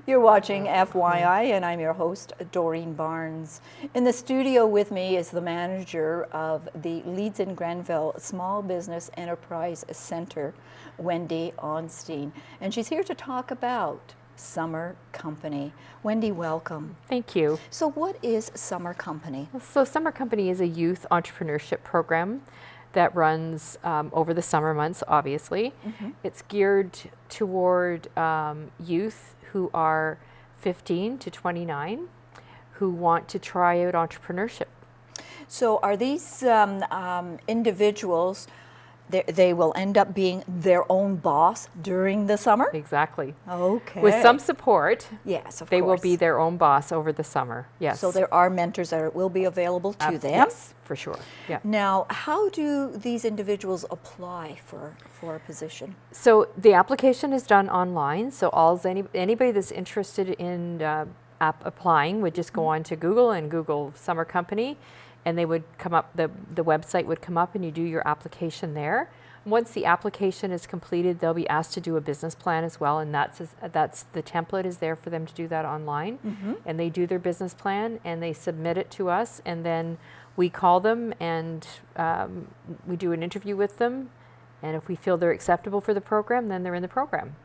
You're watching FYI, and I'm your host, Doreen Barnes. In the studio with me is the manager of the Leeds and Grenville Small Business Enterprise Center, Wendy Onstein. And she's here to talk about Summer Company. Wendy, welcome. Thank you. So what is Summer Company? So Summer Company is a youth entrepreneurship program that runs over the summer months, obviously. It's geared toward youth who are 15 to 29 who want to try out entrepreneurship. So are these individuals, they will end up being their own boss during the summer? Exactly. Okay. With some support, yes, of they course. will be their own boss over the summer. Yes. So there are mentors that will be available to them? Yes, for sure. Yeah. Now, how do these individuals apply for a position? So the application is done online. So anybody that's interested in applying would just go on to Google and Google Summer Company, and they would come up, the website would come up, and you do your application there. Once the application is completed, they'll be asked to do a business plan as well, and that's the template is there for them to do that online. And they do their business plan and they submit it to us, and then we call them and we do an interview with them, and if we feel they're acceptable for the program, then they're in the program.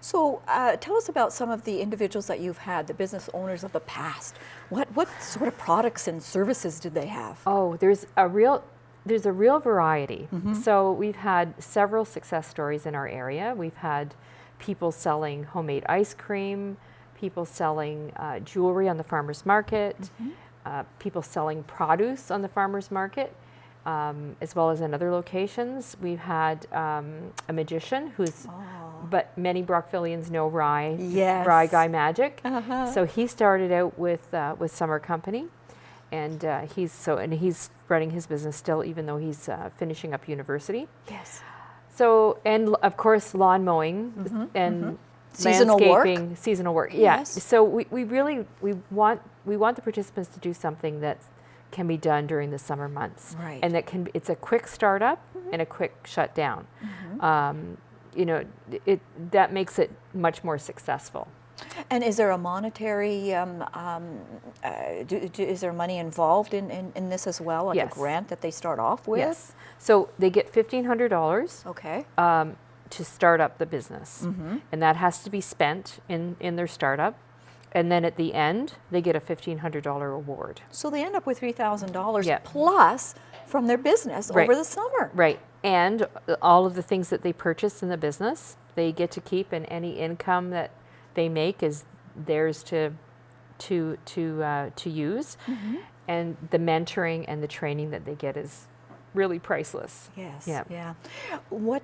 So tell us about some of the individuals that you've had, the business owners of the past. What sort of products and services did they have? Oh, there's a real variety. So we've had several success stories in our area. We've had people selling homemade ice cream, people selling jewelry on the farmer's market, people selling produce on the farmer's market, as well as in other locations. We've had a magician who's, but many Brockvillians know Rye, yes. Rye Guy Magic. So he started out with Summer Company, and he's running his business still, even though he's finishing up university. Yes. So, and of course, lawn mowing and seasonal landscaping, work. Seasonal work. Yes. Yeah. So we want the participants to do something that can be done during the summer months, right? And that it's a quick startup and a quick shutdown. You know, that makes it much more successful. And is there a monetary, is there money involved in this as well, like Yes. a grant that they start off with? Yes. So they get $1,500 Okay. to start up the business. And that has to be spent in their startup. And then at the end, they get a $1,500 award. So they end up with $3,000 Yeah. plus from their business Right. over the summer. Right. And all of the things that they purchase in the business, they get to keep, and any income that they make is theirs to use. And the mentoring and the training that they get is really priceless. Yes. Yeah. Yeah. What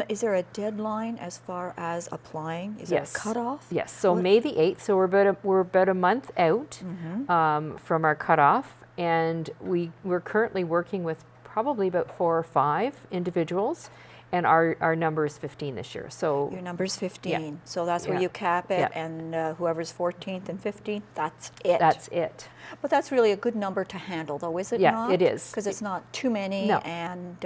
is there a deadline as far as applying? Is there a cutoff? Yes. So May the 8th. So we're about a month out from our cutoff, and we're currently working with probably about 4 or 5 individuals. And our number is 15 this year. So your number's 15. Yeah. So that's where Yeah. you cap it, Yeah. and whoever's 14th and 15th, that's it. That's it. But that's really a good number to handle, though, is it Yeah, not? it is. Because it's not too many, No. and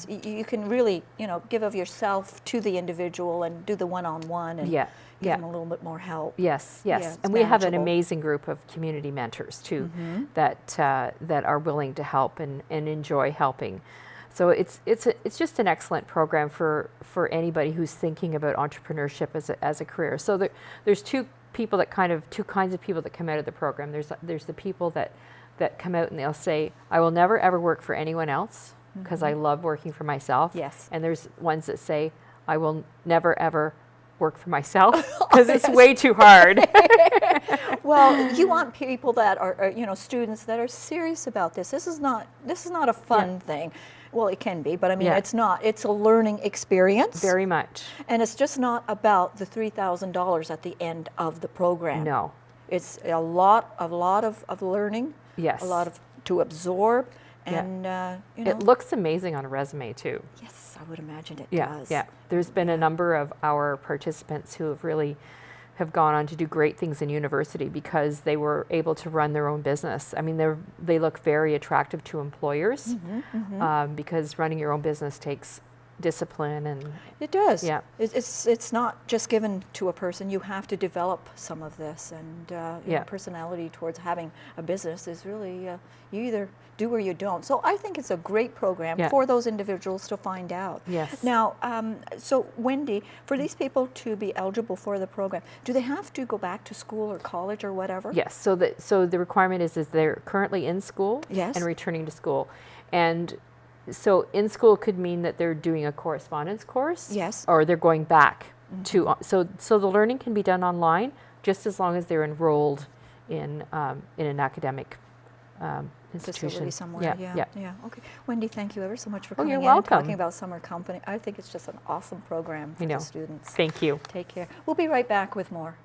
you can really, give of yourself to the individual and do the one-on-one and Yeah. give Yeah. them a little bit more help. Yes, Yeah, yes, it's and we have an manageable. amazing group of community mentors too, that are willing to help and enjoy helping. So it's just an excellent program for anybody who's thinking about entrepreneurship as a career. So there's two kinds of people that come out of the program. There's the people that come out and they'll say, I will never ever work for anyone else because I love working for myself. Yes. And there's ones that say, I will never ever work for myself because it's way too hard. Well, you want people that are students that are serious about this. This is not a fun thing. Well, it can be, but I mean, it's not. It's a learning experience. Very much. And it's just not about the $3,000 at the end of the program. No. It's a lot of learning. Yes. A lot to absorb, and It looks amazing on a resume too. Yes, I would imagine it Yeah, does. yeah. There's been a number of our participants who have gone on to do great things in university because they were able to run their own business. I mean, they look very attractive to employers because running your own business takes discipline and It does. Yeah. It's not just given to a person. You have to develop some of this, and Yeah. personality towards having a business is really you either do or you don't. So I think it's a great program Yeah. for those individuals to find out. Yes. Now, so Wendy, for these people to be eligible for the program, do they have to go back to school or college or whatever? Yes, so the requirement is they're currently in school Yes. and returning to school. And so in school could mean that they're doing a correspondence course. Yes. Or they're going back to, so the learning can be done online just as long as they're enrolled in an academic institution. Facility somewhere. Yeah. Okay. Wendy, thank you ever so much for coming you're in and welcome. talking about summer company. I think it's just an awesome program for I know. the students. Thank you. Take care. We'll be right back with more.